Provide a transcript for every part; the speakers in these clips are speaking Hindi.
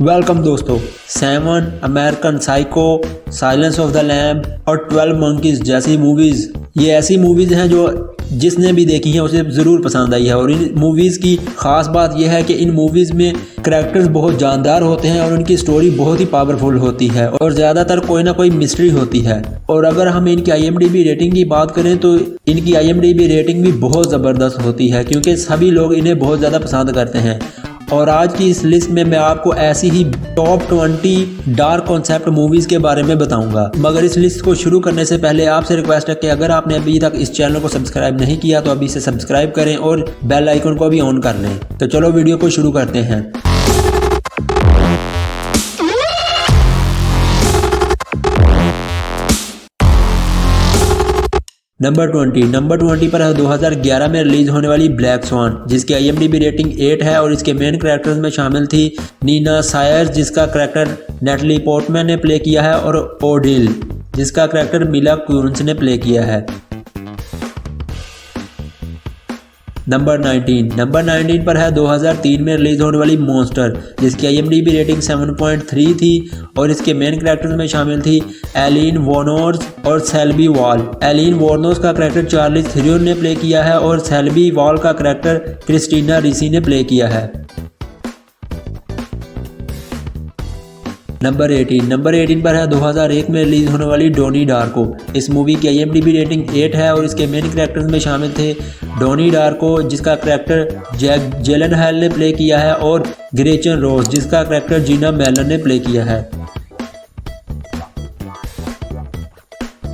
वेलकम दोस्तों। 7, American psycho, silence of the lamb और 12 मंकीज जैसी मूवीज़, ये ऐसी मूवीज़ हैं जो जिसने भी देखी है उसे ज़रूर पसंद आई है। और इन मूवीज़ की ख़ास बात यह है कि इन मूवीज़ में करैक्टर्स बहुत जानदार होते हैं और उनकी स्टोरी बहुत ही पावरफुल होती है और ज़्यादातर कोई ना कोई मिस्ट्री होती है। और अगर हम इनकी IMDb रेटिंग की बात करें तो इनकी IMDb रेटिंग भी बहुत ज़बरदस्त होती है क्योंकि सभी लोग इन्हें बहुत ज़्यादा पसंद करते हैं। और आज की इस लिस्ट में मैं आपको ऐसी ही टॉप 20 डार्क कॉन्सेप्ट मूवीज़ के बारे में बताऊंगा। मगर इस लिस्ट को शुरू करने से पहले आपसे रिक्वेस्ट है कि अगर आपने अभी तक इस चैनल को सब्सक्राइब नहीं किया तो अभी से सब्सक्राइब करें और बेल आइकन को भी ऑन कर लें। तो चलो वीडियो को शुरू करते हैं। नंबर 20 पर है 2011 में रिलीज होने वाली ब्लैक स्वान, जिसकी IMDb रेटिंग 8 है और इसके मेन कैरेक्टर्स में शामिल थी नीना सायर्स, जिसका कैरेक्टर नेटली पोर्टमैन ने प्ले किया है, और ओडिल, जिसका कैरेक्टर मिला कुनिस ने प्ले किया है। नंबर 19 पर है 2003 में रिलीज होने वाली मॉन्स्टर, जिसकी IMDb रेटिंग 7.3 थी और इसके मेन कैरेक्टर्स में शामिल थी एलिन वॉर्नोस और सेल्बी वॉल। एलिन वॉर्नोस का कैरेक्टर चार्लिस थिरियन ने प्ले किया है और सेल्बी वॉल का कैरेक्टर क्रिस्टीना रिसी ने प्ले किया है। नंबर 18 पर है 2001 में रिलीज होने वाली डॉनी डार्को। इस मूवी की IMDb रेटिंग 8 है और इसके मेन कैरेक्टर्स में शामिल थे डॉनी डार्को, जिसका कैरेक्टर जैक जिलेनहॉल ने प्ले किया है, और ग्रेचन रोज, जिसका कैरेक्टर जीना मेलन ने प्ले किया है।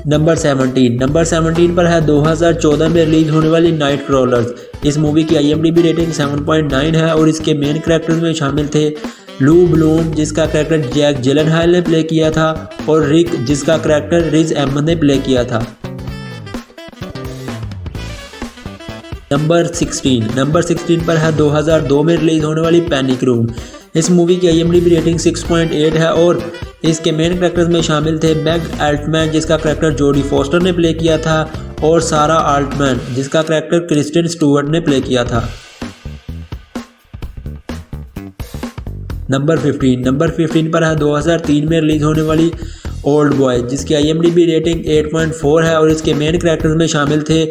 नंबर 17 पर है 2014 में रिलीज होने वाली नाइटक्रॉलर्स। इस मूवी की IMDb रेटिंग 7.9 है और इसके मेन कैरेक्टर्स में शामिल थे लू ब्लूम, जिसका कैरेक्टर जैक जिलेनहॉल ने प्ले किया था, और रिक, जिसका कैरेक्टर रिज एमन ने प्ले किया था। नंबर 16 पर है 2002 में रिलीज होने वाली पैनिक रूम। इस मूवी की IMDb रेटिंग 6.8 है और इसके मेन कैरेक्टर्स में शामिल थे मैग अल्टमैन, जिसका कैरेक्टर जोडी फॉस्टर ने प्ले किया था, और सारा अल्टमैन, जिसका कैरेक्टर क्रिस्टिन स्टुअर्ट ने प्ले किया था। नंबर 15 पर है 2003 में रिलीज होने वाली ओल्ड बॉय, जिसकी IMDb रेटिंग 8.4 है और इसके मेन कैरेक्टर्स में शामिल थे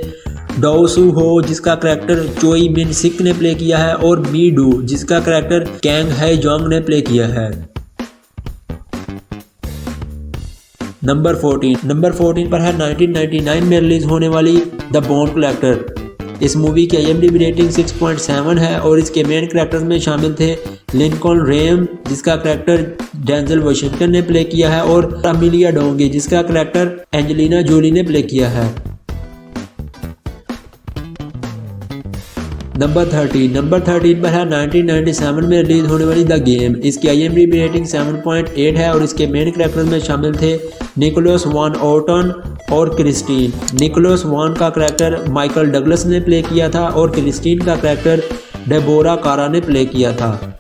डो सू हो, जिसका कैरेक्टर चोई मिन सिक ने प्ले किया है, और मी डू, जिसका कैरेक्टर कैंग है जोंग ने प्ले किया है। नंबर 14 पर है 1999 में रिलीज होने वाली द बोन कलेक्टर। इस मूवी की IMDb रेटिंग 6.7 है और इसके मेन कैरेक्टर्स में शामिल थे लिंकन रेम, जिसका कैरेक्टर डेंजल वाशिंगटन ने प्ले किया है, और अमिलिया डोंगी, जिसका कैरेक्टर एंजेलिना जोली ने प्ले किया है। नंबर 13 पर है 1997 में रिलीज होने वाली द गेम। इसकी IMDb रेटिंग 7.8 है और इसके मेन कैरेक्टर्स में शामिल थे निकोलस वॉन ऑर्टन और क्रिस्टीन। निकोलस वॉन का कैरेक्टर माइकल डगलस ने प्ले किया था और क्रिस्टीन का कैरेक्टर डेबोरा कारा ने प्ले किया था।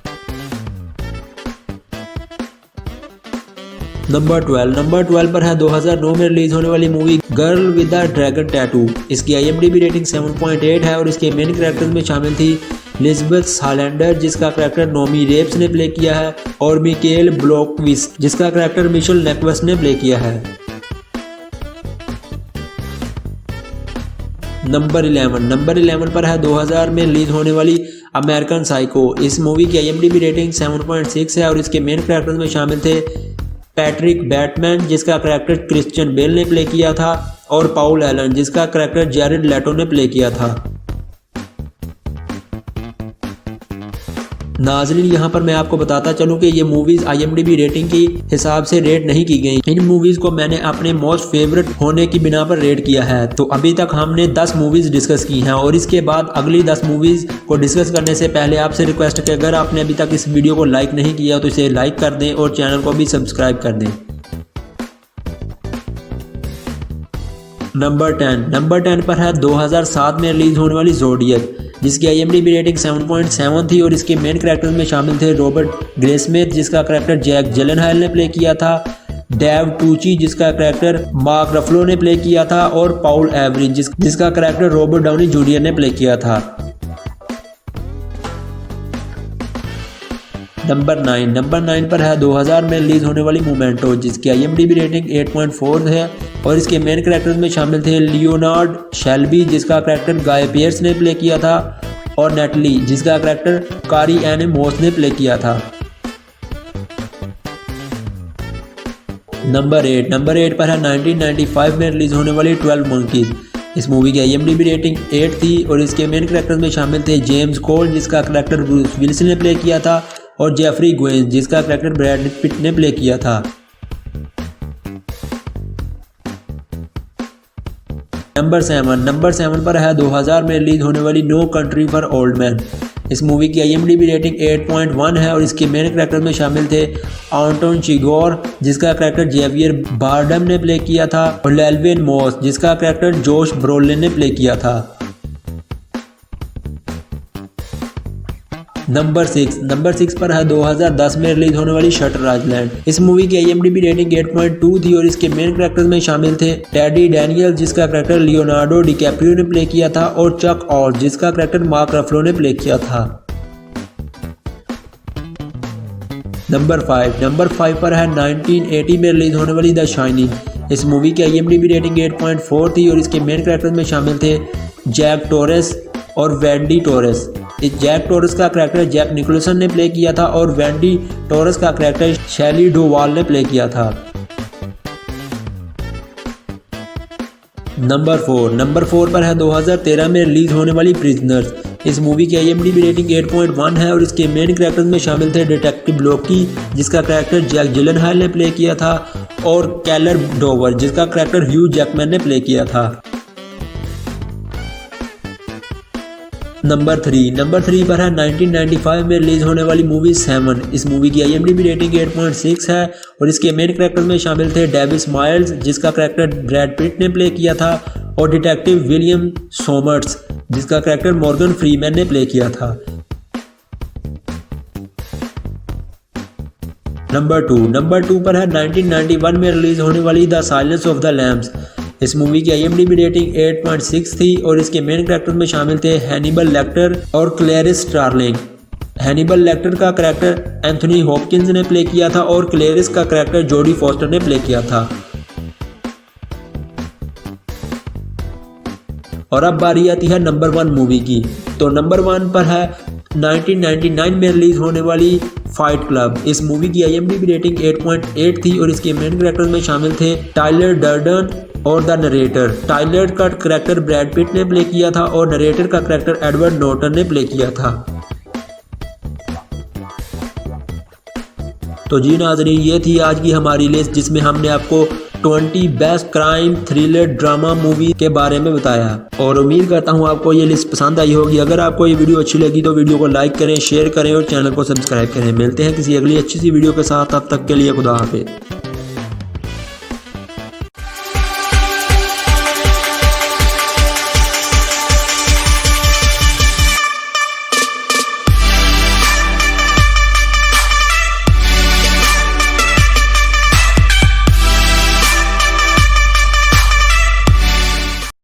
नंबर 12 पर है 2009 में रिलीज होने वाली movie girl with the dragon tattoo. इसकी IMDb रेटिंग 7.8 है और इसके मेन कैरेक्टर्स में शामिल थी लिजबेथ सालेंडर, जिसका कैरेक्टर नोमी रेप्स ने प्ले किया है, और मिकेल ब्लॉकविस्ट, जिसका कैरेक्टर मिशेल नेक्वेस्ट ने प्ले किया है। नंबर 11 पर है 2000 में रिलीज होने वाली अमेरिकन साइको। इस मूवी की IMDb रेटिंग 7.6 है और इसके मेन कैरेक्टर्स में शामिल थे पैट्रिक बैटमैन, जिसका कैरेक्टर क्रिश्चियन बेल ने प्ले किया था, और पाउल एलन, जिसका कैरेक्टर जैरेड लेटो ने प्ले किया था। नाज़रीन, यहाँ पर मैं आपको बताता चलूँ कि ये मूवीज़ IMDb रेटिंग की हिसाब से रेट नहीं की गई। इन मूवीज़ को मैंने अपने मोस्ट फेवरेट होने की बिना पर रेट किया है। तो अभी तक हमने 10 मूवीज़ डिस्कस की हैं और इसके बाद अगली 10 मूवीज़ को डिस्कस करने से पहले आपसे रिक्वेस्ट है कि अगर आपने अभी तक इस वीडियो को लाइक नहीं किया तो इसे लाइक कर दें और चैनल को भी सब्सक्राइब कर दें। नंबर 10 पर है 2007 में रिलीज होने वाली ज़ोडियक, जिसकी IMDb रेटिंग 7.7 थी और इसके मेन कैरेक्टर्स में शामिल थे रॉबर्ट ग्रेस्मिथ, जिसका कैरेक्टर जैक जिलेनहॉल ने प्ले किया था, डेव टूची, जिसका कैरेक्टर मार्क रफलो ने प्ले किया था, और पाउल एवरिन, जिसका कैरेक्टर रॉबर्ट डाउनी जूनियर ने प्ले किया था। नंबर 9 पर है 2000 में रिलीज होने वाली मोमेंटो, जिसकी IMDb रेटिंग 8.4 है और इसके मेन कैरेक्टर्स में शामिल थे लियोनार्ड शेल्बी, जिसका कैरेक्टर गाय पियर्स ने प्ले किया था, और नेटली, जिसका कैरेक्टर कारी एन मोस ने प्ले किया था। नंबर 8 पर है 1995 में रिलीज होने वाली 12 मंकीज। इस मूवी की IMDb रेटिंग 8 थी और इसके मेन कैरेक्टर्स में शामिल थे जेम्स कोल, जिसका कैरेक्टर ब्रूस विलिस ने प्ले किया था, और जेफरी ग्वेन, जिसका कैरेक्टर ब्रैड पिट ने प्ले किया था। नंबर 7 पर है 2000 में रिलीज होने वाली No Country for Old Man. इस मूवी की IMDb रेटिंग 8.1 है और इसके मेन कैरेक्टर में शामिल थे एंटोन चिगोर, जिसका कैरेक्टर जेवियर बारडम ने प्ले किया था, और लेल्विन मॉस, जिसका कैरेक्टर जोश ब्रोलिन ने प्ले किया था। नंबर 6 पर है 2010 में रिलीज होने वाली शटर आइलैंड। इस मूवी की IMDb रेटिंग 8.2 थी और इसके मेन कैरेक्टर्स में शामिल थे टेडी डैनियल, जिसका कैरेक्टर लियोनार्डो डिकैप्रियो ने प्ले किया था, और चक ऑल, जिसका कैरेक्टर मार्क रफलो ने प्ले किया था। नंबर 5 पर है 1980 में रिलीज होने वाली द शाइनिंग। इस मूवी की IMDb रेटिंग 8.4 थी और इसके मेन कैरेक्टर्स में शामिल थे जैक टोरेस और वेंडी टोरेस। इस जैक टोरेस का कैरेक्टर जैक निकोलसन ने प्ले किया था और वेंडी टोरेस का कैरेक्टर शैली डोवाल ने प्ले किया था। नंबर 4 पर है 2013 में रिलीज होने वाली प्रिजनर्स। इस मूवी की IMDb रेटिंग 8.1 है और इसके मेन कैरेक्टर्स में शामिल थे डिटेक्टिव लोकी, जिसका कैरेक्टर जैक जिलेनहॉल ने प्ले किया था, और कैलर डोवर, जिसका कैरेक्टर ह्यू जैकमैन ने प्ले किया था। नंबर 3 पर है 1995 में रिलीज होने वाली मूवी 7। इस मूवी की IMDb रेटिंग 8.6 है और इसके मेन कैरेक्टर में शामिल थे डेविस माइल्स, जिसका कैरेक्टर ब्रैड पिट ने प्ले किया था, और डिटेक्टिव विलियम सोमर्स, जिसका कैरेक्टर मॉर्गन फ्रीमैन ने प्ले किया था। नंबर 2 पर है 1991 में रिलीज होने वाली The Silence of the Lambs. इस मूवी की IMDb रेटिंग 8.6 थी और इसके मेन कैरेक्टर में शामिल थे हैनिबल लेक्टर और क्लेरिस स्टार्लिंग। हैनिबल लेक्टर का कैरेक्टर एंथनी हॉपकिंस ने प्ले किया था और क्लेरिस का कैरेक्टर जोडी फॉस्टर ने प्ले किया था। और अब बारी आती है नंबर 1 मूवी की। तो नंबर 1 पर है 1999 में रिलीज होने वाली फाइट क्लब। इस मूवी की IMDb रेटिंग 8.8 थी और इसके मेन कैरेक्टर में शामिल थे टाइलर डर्डन और द नरेटर। टाइलर का कैरेक्टर ब्रैड पिट ने प्ले किया था और नरेटर का कैरेक्टर एडवर्ड नॉर्टन ने प्ले किया था। तो जी नाज़रीन, ये थी आज की हमारी लिस्ट जिसमें हमने आपको 20 best crime thriller drama movie के बारे में बताया और उम्मीद करता हूँ आपको ये लिस्ट पसंद आई होगी। अगर आपको ये वीडियो अच्छी लगी तो वीडियो को लाइक करें, शेयर करें और चैनल को सब्सक्राइब करें। मिलते हैं किसी अगली अच्छी सी वीडियो के साथ, तब तक के लिए खुदा हाफिज़।